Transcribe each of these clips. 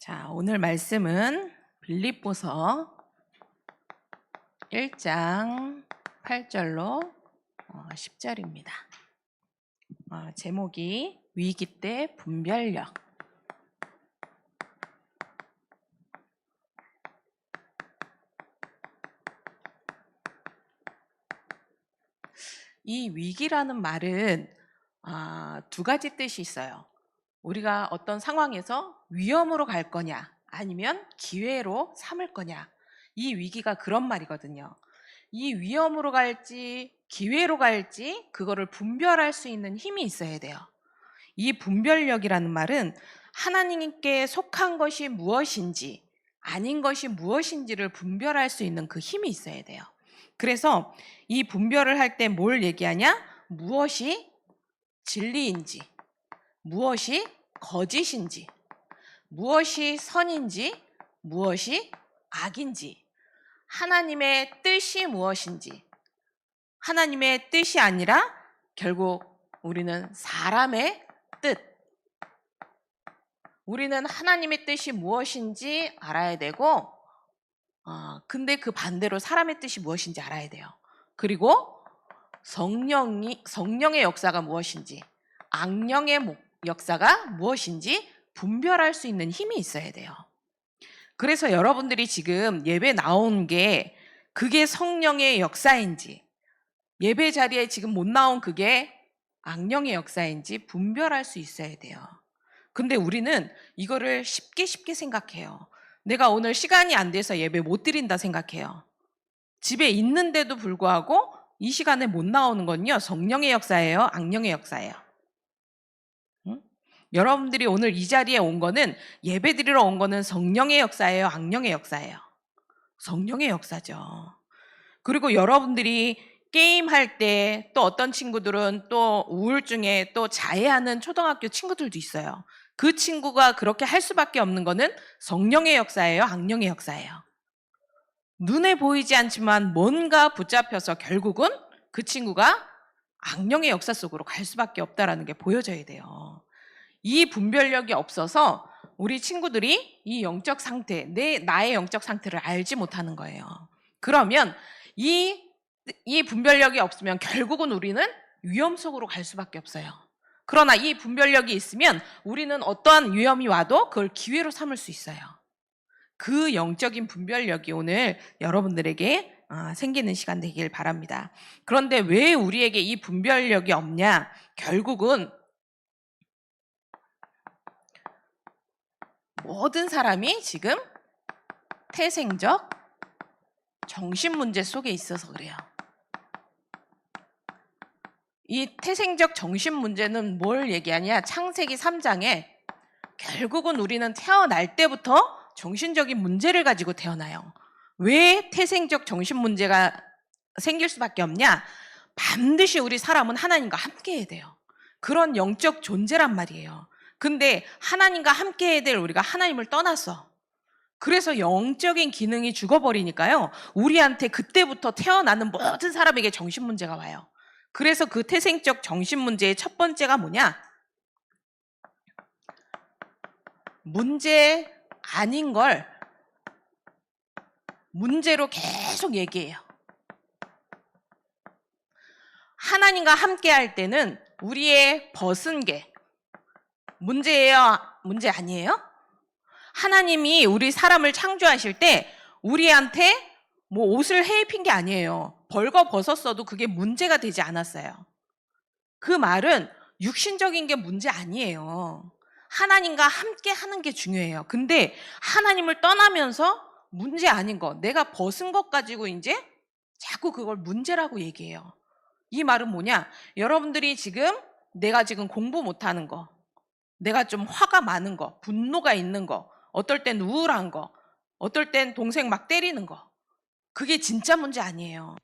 자, 오늘 말씀은 빌립보서 1장 8절로 10절입니다. 제목이 위기 때 분별력. 이 위기라는 말은 두 가지 뜻이 있어요. 우리가 어떤 상황에서 위험으로 갈 거냐 아니면 기회로 삼을 거냐, 이 위기가 그런 말이거든요. 이 위험으로 갈지 기회로 갈지 그거를 분별할 수 있는 힘이 있어야 돼요. 이 분별력이라는 말은 하나님께 속한 것이 무엇인지 아닌 것이 무엇인지를 분별할 수 있는 그 힘이 있어야 돼요. 그래서 이 분별을 할 때 뭘 얘기하냐? 무엇이 진리인지, 무엇이 거짓인지, 무엇이 선인지, 무엇이 악인지, 하나님의 뜻이 무엇인지, 하나님의 뜻이 아니라 결국 우리는 사람의 뜻, 우리는 하나님의 뜻이 무엇인지 알아야 되고, 근데 그 반대로 사람의 뜻이 무엇인지 알아야 돼요. 그리고 성령의 역사가 무엇인지, 악령의 역사가 무엇인지 분별할 수 있는 힘이 있어야 돼요. 그래서 여러분들이 지금 예배 나온 게 그게 성령의 역사인지, 예배 자리에 지금 못 나온 그게 악령의 역사인지 분별할 수 있어야 돼요. 근데 우리는 이거를 쉽게 생각해요. 내가 오늘 시간이 안 돼서 예배 못 드린다 생각해요. 집에 있는데도 불구하고 이 시간에 못 나오는 건요, 성령의 역사예요, 악령의 역사예요? 응? 여러분들이 오늘 이 자리에 온 거는, 예배 드리러 온 거는 성령의 역사예요, 악령의 역사예요? 성령의 역사죠. 그리고 여러분들이 게임할 때, 또 어떤 친구들은 또 우울증에 또 자해하는 초등학교 친구들도 있어요. 그 친구가 그렇게 할 수밖에 없는 거는 성령의 역사예요, 악령의 역사예요? 눈에 보이지 않지만 뭔가 붙잡혀서 결국은 그 친구가 악령의 역사 속으로 갈 수밖에 없다는 게 보여져야 돼요. 이 분별력이 없어서 우리 친구들이 이 영적 상태, 나의 영적 상태를 알지 못하는 거예요. 그러면 이 분별력이 없으면 결국은 우리는 위험 속으로 갈 수밖에 없어요. 그러나 이 분별력이 있으면 우리는 어떠한 위험이 와도 그걸 기회로 삼을 수 있어요. 그 영적인 분별력이 오늘 여러분들에게 생기는 시간 되길 바랍니다. 그런데 왜 우리에게 이 분별력이 없냐? 결국은 모든 사람이 지금 태생적 정신 문제 속에 있어서 그래요. 이 태생적 정신 문제는 뭘 얘기하냐? 창세기 3장에 결국은 우리는 태어날 때부터 정신적인 문제를 가지고 태어나요. 왜 태생적 정신 문제가 생길 수밖에 없냐? 반드시 우리 사람은 하나님과 함께 해야 돼요. 그런 영적 존재란 말이에요. 근데 하나님과 함께 해야 될 우리가 하나님을 떠났어. 그래서 영적인 기능이 죽어버리니까요, 우리한테 그때부터 태어나는 모든 사람에게 정신 문제가 와요. 그래서 그 태생적 정신 문제의 첫 번째가 뭐냐? 문제 아닌 걸 문제로 계속 얘기해요. 하나님과 함께 할 때는 우리의 벗은 게 문제예요? 문제 아니에요? 하나님이 우리 사람을 창조하실 때 우리한테 뭐 옷을 해입힌 게 아니에요. 벌거 벗었어도 그게 문제가 되지 않았어요. 그 말은 육신적인 게 문제 아니에요. 하나님과 함께 하는 게 중요해요. 근데 하나님을 떠나면서 문제 아닌 거, 내가 벗은 것 가지고 이제 자꾸 그걸 문제라고 얘기해요. 이 말은 뭐냐? 여러분들이 지금 내가 지금 공부 못하는 거, 내가 좀 화가 많은 거, 분노가 있는 거, 어떨 땐 우울한 거, 어떨 땐 동생 막 때리는 거, 그게 진짜 문제 아니에요.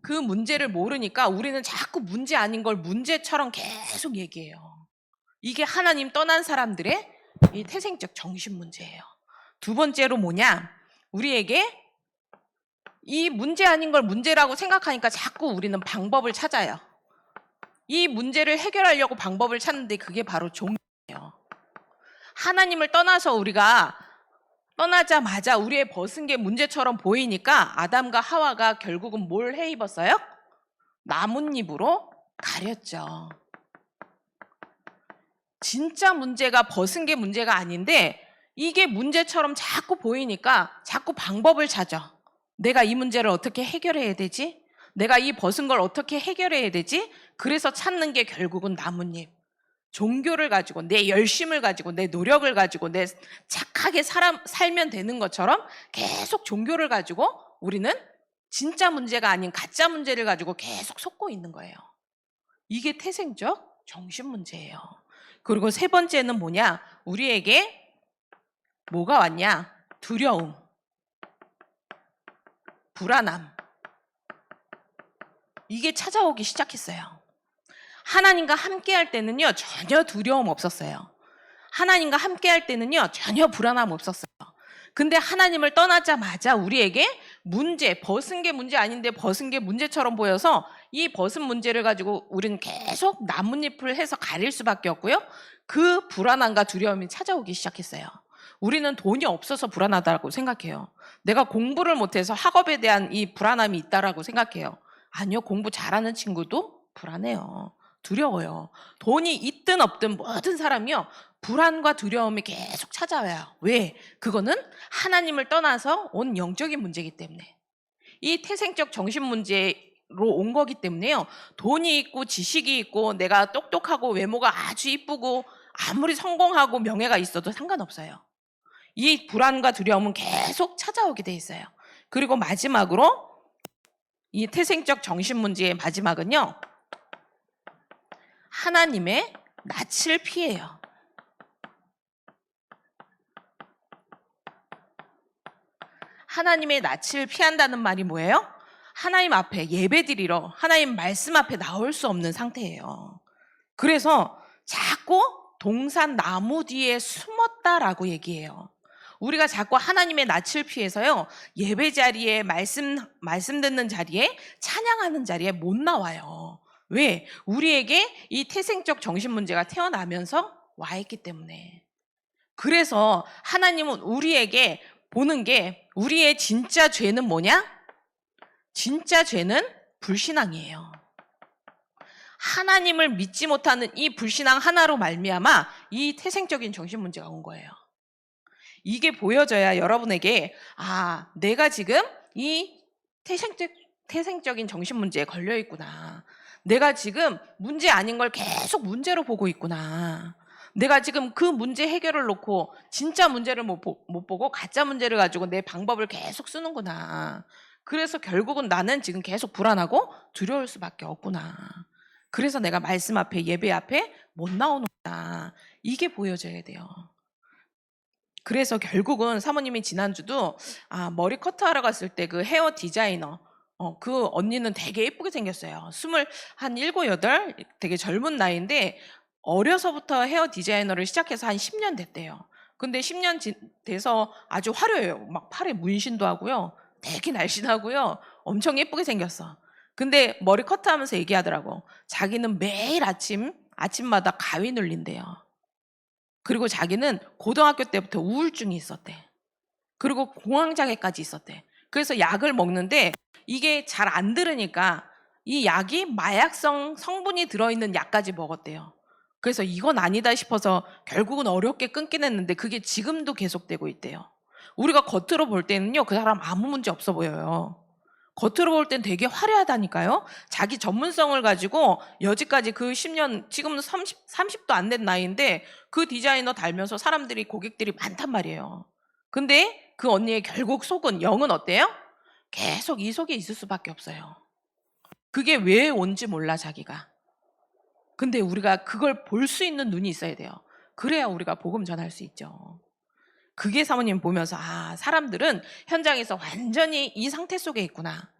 그 문제를 모르니까 우리는 자꾸 문제 아닌 걸 문제처럼 계속 얘기해요. 이게 하나님 떠난 사람들의 이 태생적 정신 문제예요. 두 번째로 뭐냐? 우리에게 이 문제 아닌 걸 문제라고 생각하니까 자꾸 우리는 방법을 찾아요. 이 문제를 해결하려고 방법을 찾는데 그게 바로 종교예요. 하나님을 떠나서 우리가 떠나자마자 우리의 벗은 게 문제처럼 보이니까 아담과 하와가 결국은 뭘 해 입었어요? 나뭇잎으로 가렸죠. 진짜 문제가 벗은 게 문제가 아닌데 이게 문제처럼 자꾸 보이니까 자꾸 방법을 찾아. 내가 이 문제를 어떻게 해결해야 되지? 내가 이 벗은 걸 어떻게 해결해야 되지? 그래서 찾는 게 결국은 나뭇잎. 종교를 가지고 내 열심을 가지고 내 노력을 가지고 내 착하게 살면 되는 것처럼 계속 종교를 가지고 우리는 진짜 문제가 아닌 가짜 문제를 가지고 계속 속고 있는 거예요. 이게 태생적 정신 문제예요. 그리고 세 번째는 뭐냐? 우리에게 뭐가 왔냐? 두려움, 불안함. 이게 찾아오기 시작했어요. 하나님과 함께 할 때는요, 전혀 두려움 없었어요. 하나님과 함께 할 때는요, 전혀 불안함 없었어요. 근데 하나님을 떠나자마자 우리에게 문제, 벗은 게 문제 아닌데 벗은 게 문제처럼 보여서 이 벗은 문제를 가지고 우리는 계속 나뭇잎을 해서 가릴 수밖에 없고요. 그 불안함과 두려움이 찾아오기 시작했어요. 우리는 돈이 없어서 불안하다고 생각해요. 내가 공부를 못해서 학업에 대한 이 불안함이 있다라고 생각해요. 아니요, 공부 잘하는 친구도 불안해요. 두려워요. 돈이 있든 없든 모든 사람이요, 불안과 두려움이 계속 찾아와요. 왜? 그거는 하나님을 떠나서 온 영적인 문제이기 때문에. 이 태생적 정신 문제로 온 거기 때문에요. 돈이 있고 지식이 있고 내가 똑똑하고 외모가 아주 이쁘고 아무리 성공하고 명예가 있어도 상관없어요. 이 불안과 두려움은 계속 찾아오게 돼 있어요. 그리고 마지막으로 이 태생적 정신 문제의 마지막은요, 하나님의 낯을 피해요. 하나님의 낯을 피한다는 말이 뭐예요? 하나님 앞에 예배드리러 하나님 말씀 앞에 나올 수 없는 상태예요. 그래서 자꾸 동산 나무 뒤에 숨었다라고 얘기해요. 우리가 자꾸 하나님의 낯을 피해서요, 예배 자리에 말씀 듣는 자리에 찬양하는 자리에 못 나와요. 왜? 우리에게 이 태생적 정신 문제가 태어나면서 와 있기 때문에. 그래서 하나님은 우리에게 보는 게 우리의 진짜 죄는 뭐냐? 진짜 죄는 불신앙이에요. 하나님을 믿지 못하는 이 불신앙 하나로 말미암아 이 태생적인 정신 문제가 온 거예요. 이게 보여져야 여러분에게 내가 지금 이 태생적인 정신 문제에 걸려 있구나. 내가 지금 문제 아닌 걸 계속 문제로 보고 있구나. 내가 지금 그 문제 해결을 놓고 진짜 문제를 못 보고 가짜 문제를 가지고 내 방법을 계속 쓰는구나. 그래서 결국은 나는 지금 계속 불안하고 두려울 수밖에 없구나. 그래서 내가 말씀 앞에 예배 앞에 못 나오는구나. 이게 보여져야 돼요. 그래서 결국은 사모님이 지난주도 머리 커트하러 갔을 때 그 헤어 디자이너 그 언니는 되게 예쁘게 생겼어요. 27, 8 되게 젊은 나이인데 어려서부터 헤어 디자이너를 시작해서 한 10년 됐대요. 근데 10년 돼서 아주 화려해요. 막 팔에 문신도 하고요. 되게 날씬하고요. 엄청 예쁘게 생겼어. 근데 머리 커트하면서 얘기하더라고. 자기는 매일 아침마다 가위 눌린대요. 그리고 자기는 고등학교 때부터 우울증이 있었대. 그리고 공황장애까지 있었대. 그래서 약을 먹는데 이게 잘 안 들으니까 이 약이 마약성 성분이 들어있는 약까지 먹었대요. 그래서 이건 아니다 싶어서 결국은 어렵게 끊긴 했는데 그게 지금도 계속되고 있대요. 우리가 겉으로 볼 때는요, 그 사람 아무 문제 없어 보여요. 겉으로 볼 땐 되게 화려하다니까요. 자기 전문성을 가지고 여지까지 그 10년, 지금은 30도 안 된 나이인데 그 디자이너 달면서 사람들이, 고객들이 많단 말이에요. 근데 그 언니의 결국 속은, 영은 어때요? 계속 이 속에 있을 수밖에 없어요. 그게 왜 온지 몰라, 자기가. 근데 우리가 그걸 볼 수 있는 눈이 있어야 돼요. 그래야 우리가 복음 전할 수 있죠. 그게 사모님 보면서 사람들은 현장에서 완전히 이 상태 속에 있구나.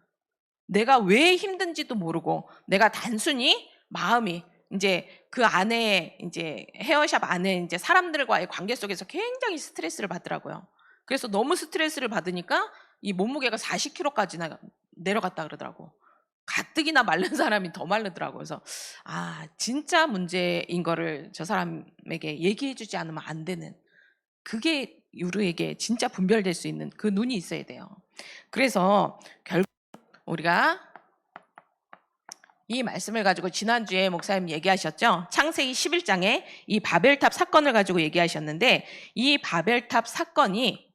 내가 왜 힘든지도 모르고 내가 단순히 마음이 이제 그 안에 이제 헤어샵 안에 이제 사람들과의 관계 속에서 굉장히 스트레스를 받더라고요. 그래서 너무 스트레스를 받으니까 이 몸무게가 40kg까지 내려갔다 그러더라고. 가뜩이나 마른 사람이 더 마르더라고요. 그래서 아, 진짜 문제인 거를 저 사람에게 얘기해 주지 않으면 안 되는, 그게 우리에게 진짜 분별될 수 있는 그 눈이 있어야 돼요. 그래서 결국 우리가 이 말씀을 가지고 지난주에 목사님 얘기하셨죠? 창세기 11장에 이 바벨탑 사건을 가지고 얘기하셨는데, 이 바벨탑 사건이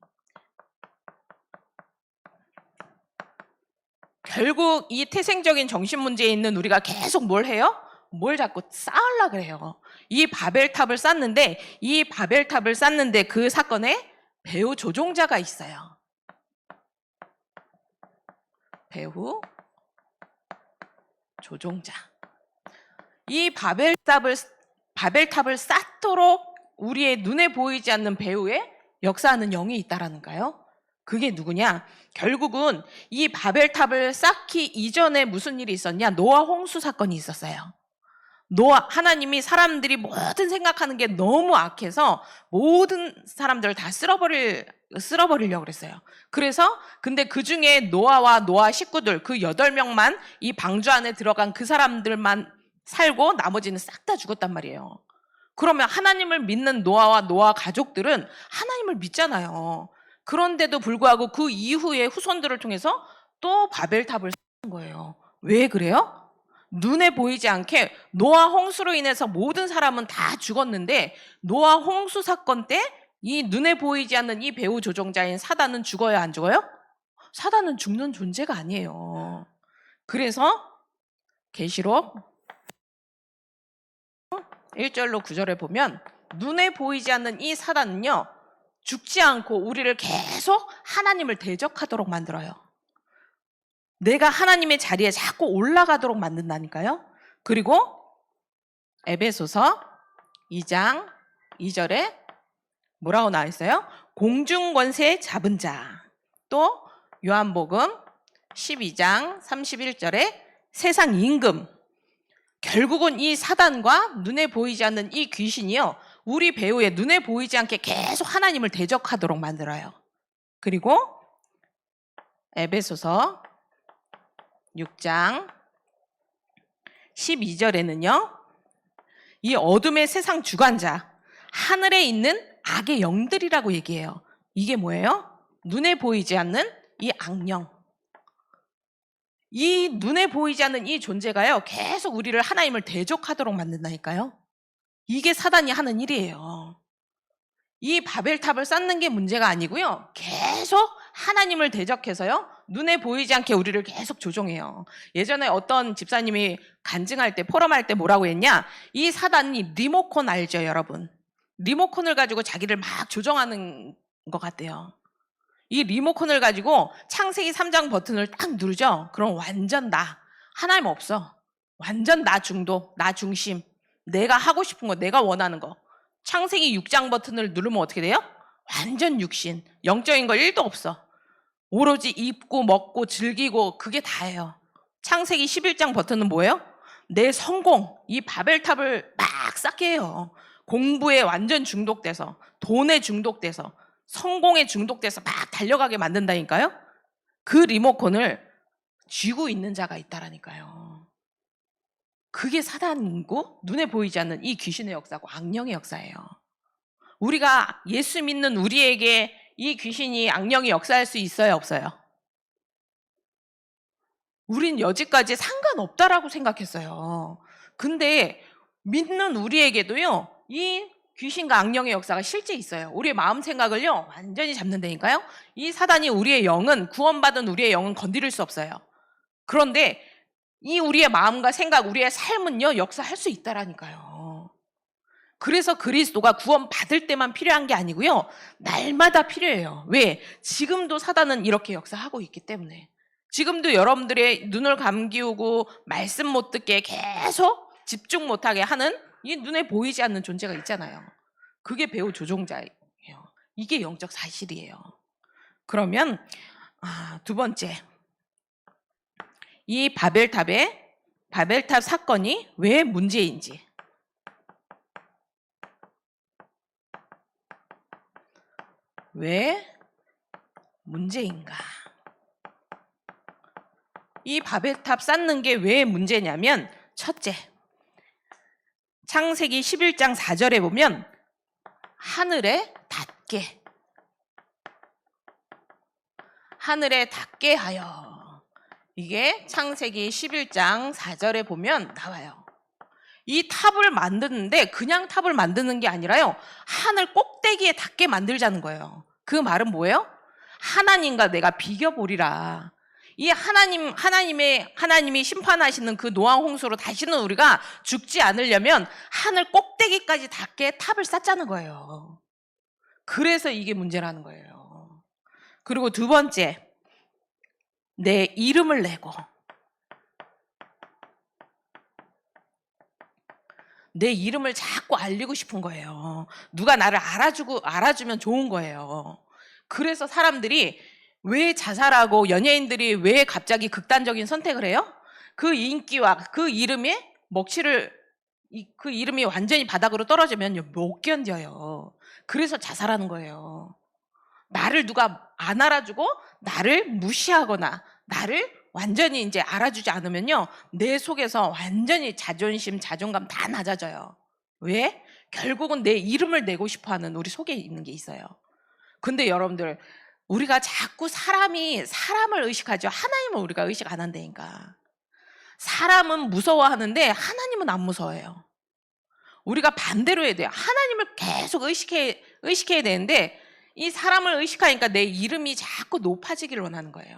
결국 이 태생적인 정신 문제에 있는 우리가 계속 뭘 해요? 뭘 자꾸 쌓으려고 그래요. 이 바벨탑을 쌓는데, 이 바벨탑을 쌓는데 그 사건에 배후 조종자가 있어요. 배후 조종자. 이 바벨탑을 쌓도록 우리의 눈에 보이지 않는 배후에 역사하는 영이 있다라는가요? 그게 누구냐? 결국은 이 바벨탑을 쌓기 이전에 무슨 일이 있었냐? 노아 홍수 사건이 있었어요. 하나님이 사람들이 모든 생각하는 게 너무 악해서 모든 사람들을 다 쓸어버리려고 그랬어요. 그래서 근데 그 중에 노아와 노아 식구들 그 8명만 이 방주 안에 들어간 그 사람들만 살고 나머지는 싹 다 죽었단 말이에요. 그러면 하나님을 믿는 노아와 노아 가족들은 하나님을 믿잖아요. 그런데도 불구하고 그 이후에 후손들을 통해서 또 바벨탑을 쌓은 거예요. 왜 그래요? 눈에 보이지 않게 노아 홍수로 인해서 모든 사람은 다 죽었는데, 노아 홍수 사건 때 이 눈에 보이지 않는 이 배후 조종자인 사단은 죽어요, 안 죽어요? 사단은 죽는 존재가 아니에요. 그래서 계시록 1절로 9절에 보면 눈에 보이지 않는 이 사단은요, 죽지 않고 우리를 계속 하나님을 대적하도록 만들어요. 내가 하나님의 자리에 자꾸 올라가도록 만든다니까요. 그리고 에베소서 2장 2절에 뭐라고 나와 있어요? 공중권세 잡은 자. 또 요한복음 12장 31절에 세상 임금. 결국은 이 사단과 눈에 보이지 않는 이 귀신이요, 우리 배후에 눈에 보이지 않게 계속 하나님을 대적하도록 만들어요. 그리고 에베소서 6장 12절에는요, 이 어둠의 세상 주관자, 하늘에 있는 악의 영들이라고 얘기해요. 이게 뭐예요? 눈에 보이지 않는 이 악령. 이 눈에 보이지 않는 이 존재가요, 계속 우리를 하나님을 대적하도록 만든다니까요. 이게 사단이 하는 일이에요. 이 바벨탑을 쌓는 게 문제가 아니고요, 계속 하나님을 대적해서요, 눈에 보이지 않게 우리를 계속 조종해요. 예전에 어떤 집사님이 간증할 때, 포럼할 때 뭐라고 했냐? 이 사단이 리모컨 알죠, 여러분? 리모컨을 가지고 자기를 막 조정하는 것 같대요. 이 리모컨을 가지고 창세기 3장 버튼을 딱 누르죠? 그럼 완전 하나님 없어. 완전 나 중독, 나 중심. 내가 하고 싶은 거, 내가 원하는 거. 창세기 6장 버튼을 누르면 어떻게 돼요? 완전 육신. 영적인 거 1도 없어. 오로지 입고 먹고 즐기고 그게 다예요. 창세기 11장 버튼은 뭐예요? 내 성공, 이 바벨탑을 막 쌓게 해요. 공부에 완전 중독돼서, 돈에 중독돼서, 성공에 중독돼서 막 달려가게 만든다니까요. 그 리모컨을 쥐고 있는 자가 있다라니까요. 그게 사단이고 눈에 보이지 않는 이 귀신의 역사고 악령의 역사예요. 우리가 예수 믿는 우리에게 이 귀신이 악령이 역사할 수 있어요, 없어요? 우린 여지까지 상관없다라고 생각했어요. 근데 믿는 우리에게도요, 이 귀신과 악령의 역사가 실제 있어요. 우리의 마음 생각을요, 완전히 잡는다니까요. 이 사단이 우리의 영은, 구원받은 우리의 영은 건드릴 수 없어요. 그런데 이 우리의 마음과 생각, 우리의 삶은요, 역사할 수 있다라니까요. 그래서 그리스도가 구원받을 때만 필요한 게 아니고요, 날마다 필요해요. 왜? 지금도 사단은 이렇게 역사하고 있기 때문에. 지금도 여러분들의 눈을 감기우고 말씀 못 듣게 계속 집중 못하게 하는 이 눈에 보이지 않는 존재가 있잖아요. 그게 배후 조종자예요. 이게 영적 사실이에요. 그러면 두 번째, 이 바벨탑 사건이 왜 문제인지, 왜 문제인가? 이 바벨탑 쌓는 게 왜 문제냐면, 첫째, 창세기 11장 4절에 보면 하늘에 닿게 하여, 이게 창세기 11장 4절에 보면 나와요. 이 탑을 만드는데 그냥 탑을 만드는 게 아니라요, 하늘 꼭대기에 닿게 만들자는 거예요. 그 말은 뭐예요? 하나님과 내가 비교보리라. 이 하나님이 심판하시는 그 노아 홍수로 다시는 우리가 죽지 않으려면 하늘 꼭대기까지 닿게 탑을 쌓자는 거예요. 그래서 이게 문제라는 거예요. 그리고 두 번째, 내 이름을 내고, 내 이름을 자꾸 알리고 싶은 거예요. 누가 나를 알아주면 좋은 거예요. 그래서 사람들이 왜 자살하고 연예인들이 왜 갑자기 극단적인 선택을 해요? 그 인기와 그 이름의 그 이름이 완전히 바닥으로 떨어지면 못 견뎌요. 그래서 자살하는 거예요. 나를 누가 안 알아주고 나를 무시하거나 나를 완전히 이제 알아주지 않으면요, 내 속에서 완전히 자존심, 자존감 다 낮아져요. 왜? 결국은 내 이름을 내고 싶어하는 우리 속에 있는 게 있어요. 근데 여러분들, 우리가 자꾸 사람을 의식하죠. 하나님은 우리가 의식 안 한다니까. 사람은 무서워하는데 하나님은 안 무서워해요. 우리가 반대로 해야 돼요. 하나님을 계속 의식해야 되는데, 이 사람을 의식하니까 내 이름이 자꾸 높아지기를 원하는 거예요.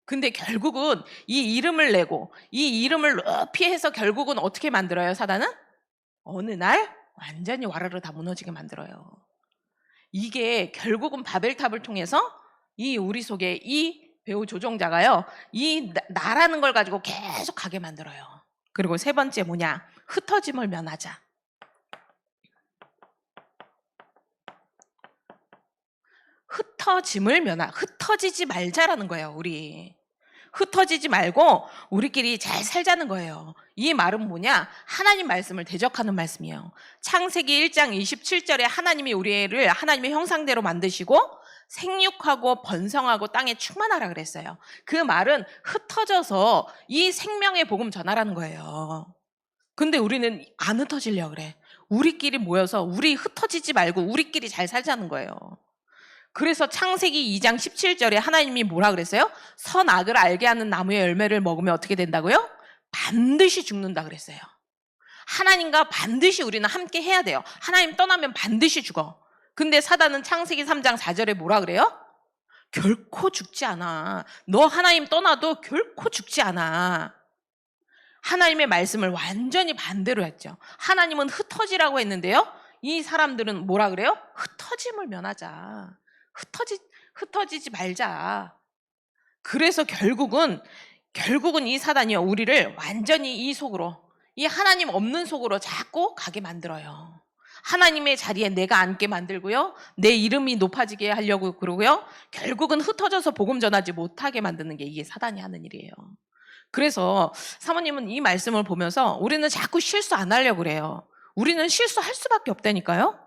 근데 결국은 이 이름을 내고 이 이름을 높이 해서 결국은 어떻게 만들어요, 사단은? 어느 날 완전히 와르르 다 무너지게 만들어요. 이게 결국은 바벨탑을 통해서 이 우리 속에 이 배우 조종자가요, 이 나라는 걸 가지고 계속 가게 만들어요. 그리고 세 번째 뭐냐? 흩어짐을 면하자. 흩어지지 말자라는 거예요. 우리 흩어지지 말고 우리끼리 잘 살자는 거예요. 이 말은 뭐냐? 하나님 말씀을 대적하는 말씀이에요. 창세기 1장 27절에 하나님이 우리를 하나님의 형상대로 만드시고 생육하고 번성하고 땅에 충만하라 그랬어요. 그 말은 흩어져서 이 생명의 복음 전하라는 거예요. 근데 우리는 안 흩어지려고 그래. 우리끼리 모여서 우리 흩어지지 말고 우리끼리 잘 살자는 거예요. 그래서 창세기 2장 17절에 하나님이 뭐라 그랬어요? 선악을 알게 하는 나무의 열매를 먹으면 어떻게 된다고요? 반드시 죽는다 그랬어요. 하나님과 반드시 우리는 함께 해야 돼요. 하나님 떠나면 반드시 죽어. 근데 사단은 창세기 3장 4절에 뭐라 그래요? 결코 죽지 않아. 너 하나님 떠나도 결코 죽지 않아. 하나님의 말씀을 완전히 반대로 했죠. 하나님은 흩어지라고 했는데요, 이 사람들은 뭐라 그래요? 흩어짐을 면하자. 흩어지지 말자. 그래서 결국은 이 사단이요, 우리를 완전히 이 속으로, 이 하나님 없는 속으로 자꾸 가게 만들어요. 하나님의 자리에 내가 앉게 만들고요, 내 이름이 높아지게 하려고 그러고요, 결국은 흩어져서 복음 전하지 못하게 만드는 게 이게 사단이 하는 일이에요. 그래서 사모님은 이 말씀을 보면서 우리는 자꾸 실수 안 하려고 그래요. 우리는 실수할 수밖에 없다니까요.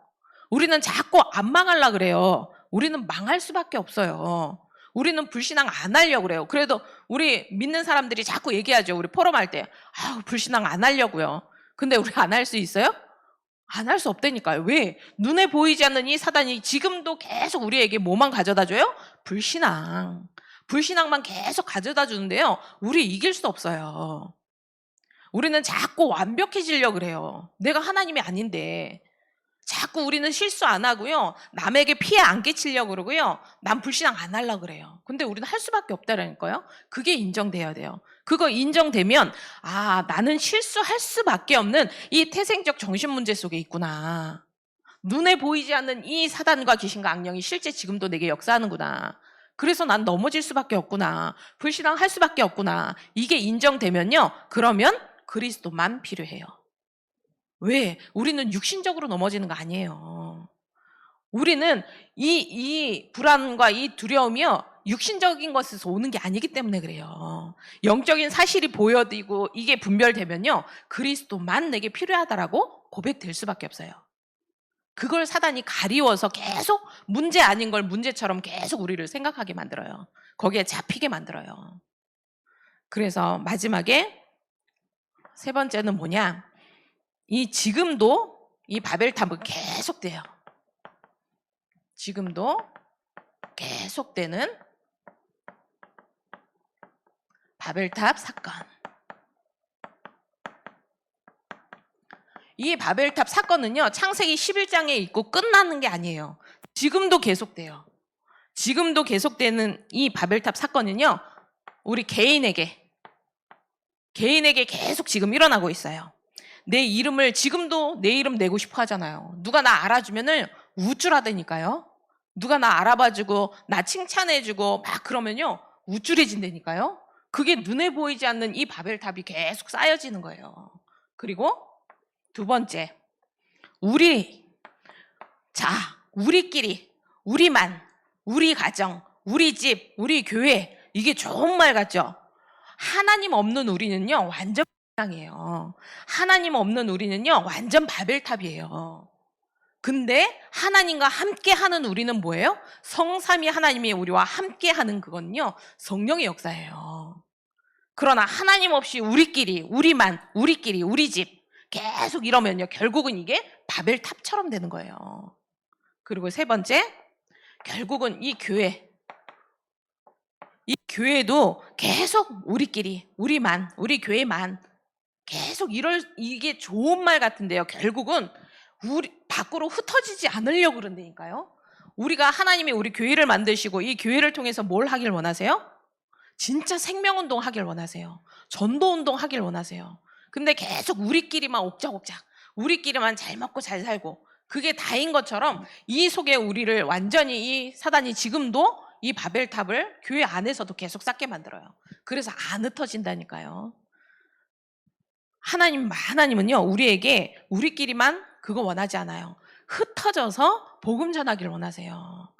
우리는 자꾸 안 망하려고 그래요. 우리는 망할 수밖에 없어요. 우리는 불신앙 안 하려고 그래요. 그래도 우리 믿는 사람들이 자꾸 얘기하죠. 우리 포럼할 때, 불신앙 안 하려고요. 근데 우리 안 할 수 있어요? 안 할 수 없다니까요. 왜? 눈에 보이지 않는 이 사단이 지금도 계속 우리에게 뭐만 가져다 줘요? 불신앙만 계속 가져다 주는데요, 우리 이길 수 없어요. 우리는 자꾸 완벽해지려고 그래요. 내가 하나님이 아닌데. 자꾸 우리는 실수 안 하고요, 남에게 피해 안 끼치려고 그러고요, 남 불신앙 안 하려고 그래요. 근데 우리는 할 수밖에 없다라니까요. 그게 인정돼야 돼요. 그거 인정되면, 나는 실수할 수밖에 없는 이 태생적 정신 문제 속에 있구나. 눈에 보이지 않는 이 사단과 귀신과 악령이 실제 지금도 내게 역사하는구나. 그래서 난 넘어질 수밖에 없구나. 불신앙 할 수밖에 없구나. 이게 인정되면요, 그러면 그리스도만 필요해요. 왜? 우리는 육신적으로 넘어지는 거 아니에요. 우리는 이 불안과 이 두려움이요, 육신적인 것에서 오는 게 아니기 때문에 그래요. 영적인 사실이 보여지고 이게 분별되면요, 그리스도만 내게 필요하다라고 고백될 수밖에 없어요. 그걸 사단이 가리워서 계속 문제 아닌 걸 문제처럼 계속 우리를 생각하게 만들어요. 거기에 잡히게 만들어요. 그래서 마지막에 세 번째는 뭐냐? 이 지금도 이 바벨탑은 계속돼요. 지금도 계속되는 바벨탑 사건. 이 바벨탑 사건은요, 창세기 11장에 있고 끝나는 게 아니에요. 지금도 계속돼요. 지금도 계속되는 이 바벨탑 사건은요, 우리 개인에게 계속 지금 일어나고 있어요. 내 이름을 지금도 내 이름 내고 싶어 하잖아요. 누가 나 알아주면은 우쭐하다니까요. 누가 나 알아봐주고 나 칭찬해주고 막 그러면요, 우쭐해진다니까요. 그게 눈에 보이지 않는 이 바벨탑이 계속 쌓여지는 거예요. 그리고 두 번째, 우리끼리, 우리만, 우리 가정, 우리 집, 우리 교회, 이게 좋은 말 같죠? 하나님 없는 우리는요, 완전 이에요. 하나님 없는 우리는요, 완전 바벨탑이에요. 근데 하나님과 함께 하는 우리는 뭐예요? 성삼위 하나님이 우리와 함께 하는 그건요, 성령의 역사예요. 그러나 하나님 없이 우리끼리, 우리만, 우리끼리, 우리 집 계속 이러면요, 결국은 이게 바벨탑처럼 되는 거예요. 그리고 세 번째, 결국은 이 교회도 계속 우리끼리, 우리만, 우리 교회만 계속 이게 좋은 말 같은데요, 결국은 우리 밖으로 흩어지지 않으려고 그런다니까요. 우리가 하나님이 우리 교회를 만드시고 이 교회를 통해서 뭘 하길 원하세요? 진짜 생명운동 하길 원하세요. 전도운동 하길 원하세요. 근데 계속 우리끼리만 옥작옥작, 우리끼리만 잘 먹고 잘 살고, 그게 다인 것처럼 이 속에 우리를 완전히 이 사단이 지금도 이 바벨탑을 교회 안에서도 계속 쌓게 만들어요. 그래서 안 흩어진다니까요. 하나님은요, 우리에게 우리끼리만 그거 원하지 않아요. 흩어져서 복음 전하기를 원하세요.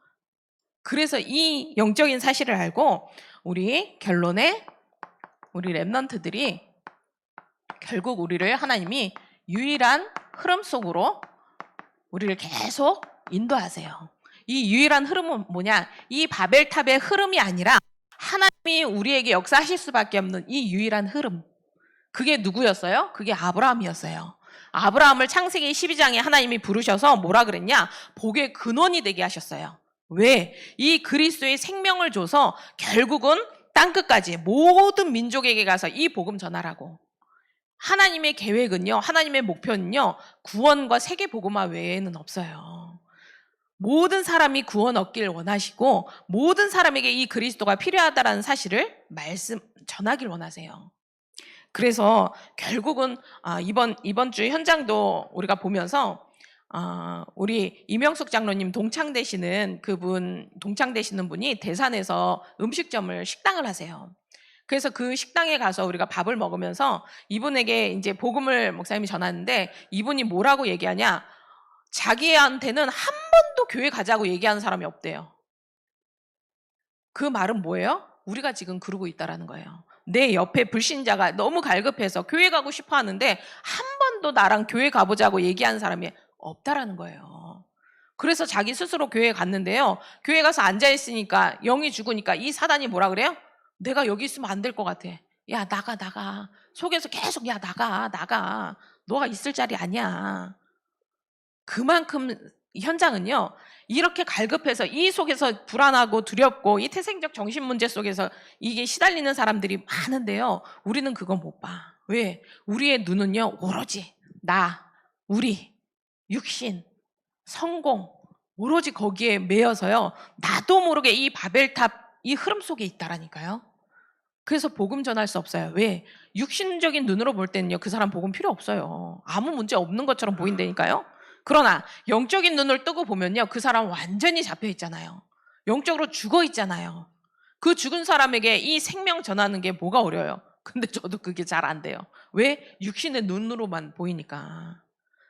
그래서 이 영적인 사실을 알고 우리 결론에 우리 렘넌트들이 결국 우리를 하나님이 유일한 흐름 속으로 우리를 계속 인도하세요. 이 유일한 흐름은 뭐냐? 이 바벨탑의 흐름이 아니라 하나님이 우리에게 역사하실 수밖에 없는 이 유일한 흐름. 그게 누구였어요? 그게 아브라함이었어요. 아브라함을 창세기 12장에 하나님이 부르셔서 뭐라 그랬냐? 복의 근원이 되게 하셨어요. 왜? 이 그리스도의 생명을 줘서 결국은 땅끝까지 모든 민족에게 가서 이 복음 전하라고. 하나님의 계획은요, 하나님의 목표는요, 구원과 세계 복음화 외에는 없어요. 모든 사람이 구원 얻기를 원하시고 모든 사람에게 이 그리스도가 필요하다는 사실을 전하길 원하세요. 그래서 결국은 이번 주 현장도 우리가 보면서 우리 이명숙 장로님 동창되시는 분이 대산에서 식당을 하세요. 그래서 그 식당에 가서 우리가 밥을 먹으면서 이분에게 이제 복음을 목사님이 전하는데 이분이 뭐라고 얘기하냐? 자기한테는 한 번도 교회 가자고 얘기하는 사람이 없대요. 그 말은 뭐예요? 우리가 지금 그러고 있다라는 거예요. 내 옆에 불신자가 너무 갈급해서 교회 가고 싶어 하는데 한 번도 나랑 교회 가보자고 얘기하는 사람이 없다라는 거예요. 그래서 자기 스스로 교회에 갔는데요. 교회 가서 앉아있으니까 영이 죽으니까 이 사단이 뭐라 그래요? 내가 여기 있으면 안 될 것 같아. 야, 나가. 속에서 계속 야, 나가. 너가 있을 자리 아니야. 그만큼 현장은요, 이렇게 갈급해서 이 속에서 불안하고 두렵고 이 태생적 정신 문제 속에서 이게 시달리는 사람들이 많은데요, 우리는 그거 못 봐. 왜? 우리의 눈은요, 오로지 우리, 육신, 성공, 오로지 거기에 매여서요, 나도 모르게 이 바벨탑 이 흐름 속에 있다라니까요. 그래서 복음 전할 수 없어요. 왜? 육신적인 눈으로 볼 때는요, 그 사람 복음 필요 없어요. 아무 문제 없는 것처럼 보인다니까요. 그러나 영적인 눈을 뜨고 보면요, 그 사람 완전히 잡혀 있잖아요. 영적으로 죽어 있잖아요. 그 죽은 사람에게 이 생명 전하는 게 뭐가 어려워요? 근데 저도 그게 잘 안 돼요. 왜? 육신의 눈으로만 보이니까.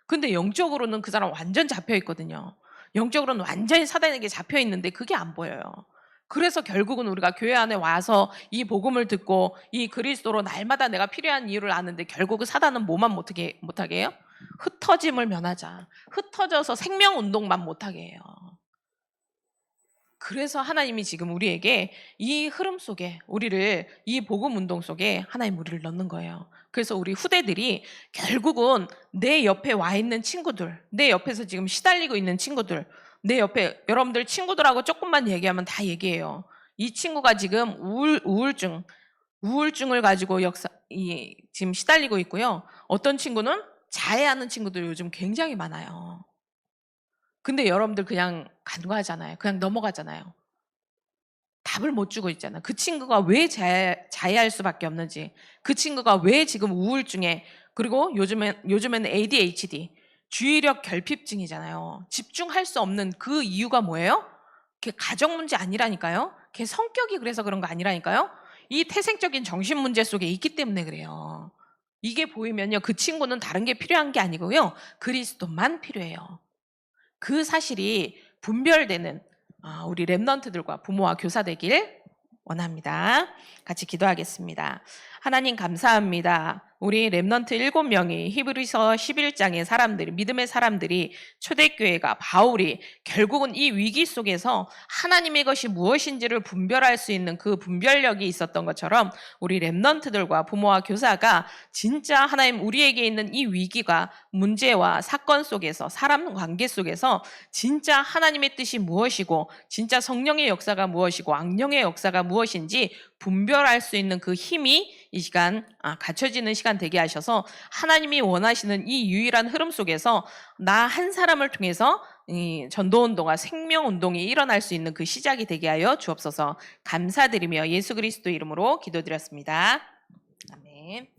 근데 영적으로는 그 사람 완전 잡혀 있거든요. 영적으로는 완전히 사단에게 잡혀 있는데 그게 안 보여요. 그래서 결국은 우리가 교회 안에 와서 이 복음을 듣고 이 그리스도로 날마다 내가 필요한 이유를 아는데 결국은 사단은 뭐만 못하게 해요? 흩어짐을 면하자. 흩어져서 생명운동만 못하게 해요. 그래서 하나님이 지금 우리에게 이 흐름 속에 우리를 이 복음 운동 속에 하나님 우리를 넣는 거예요. 그래서 우리 후대들이 결국은 내 옆에 와 있는 친구들, 내 옆에서 지금 시달리고 있는 친구들, 내 옆에 여러분들 친구들하고 조금만 얘기하면 다 얘기해요. 이 친구가 지금 우울증을 가지고 지금 시달리고 있고요. 어떤 친구는 자해하는 친구들 요즘 굉장히 많아요. 근데 여러분들 그냥 간과하잖아요. 그냥 넘어가잖아요. 답을 못 주고 있잖아. 그 친구가 왜 자해할 수밖에 없는지, 그 친구가 왜 지금 우울증에, 그리고 요즘에는 ADHD, 주의력 결핍증이잖아요. 집중할 수 없는 그 이유가 뭐예요? 걔 가정 문제 아니라니까요. 걔 성격이 그래서 그런 거 아니라니까요. 이 태생적인 정신 문제 속에 있기 때문에 그래요. 이게 보이면요, 그 친구는 다른 게 필요한 게 아니고요, 그리스도만 필요해요. 그 사실이 분별되는 우리 랩넌트들과 부모와 교사 되길 원합니다. 같이 기도하겠습니다. 하나님 감사합니다. 우리 랩넌트 7명이 히브리서 11장의 사람들이, 믿음의 사람들이, 초대교회가, 바울이 결국은 이 위기 속에서 하나님의 것이 무엇인지를 분별할 수 있는 그 분별력이 있었던 것처럼 우리 랩넌트들과 부모와 교사가 진짜 하나님 우리에게 있는 이 위기가, 문제와 사건 속에서, 사람 관계 속에서 진짜 하나님의 뜻이 무엇이고 진짜 성령의 역사가 무엇이고 악령의 역사가 무엇인지 분별할 수 있는 그 힘이 이 시간 갖춰지는 시간 되게 하셔서 하나님이 원하시는 이 유일한 흐름 속에서 나 한 사람을 통해서 이 전도운동과 생명운동이 일어날 수 있는 그 시작이 되게 하여 주옵소서. 감사드리며 예수 그리스도 이름으로 기도드렸습니다. 아멘.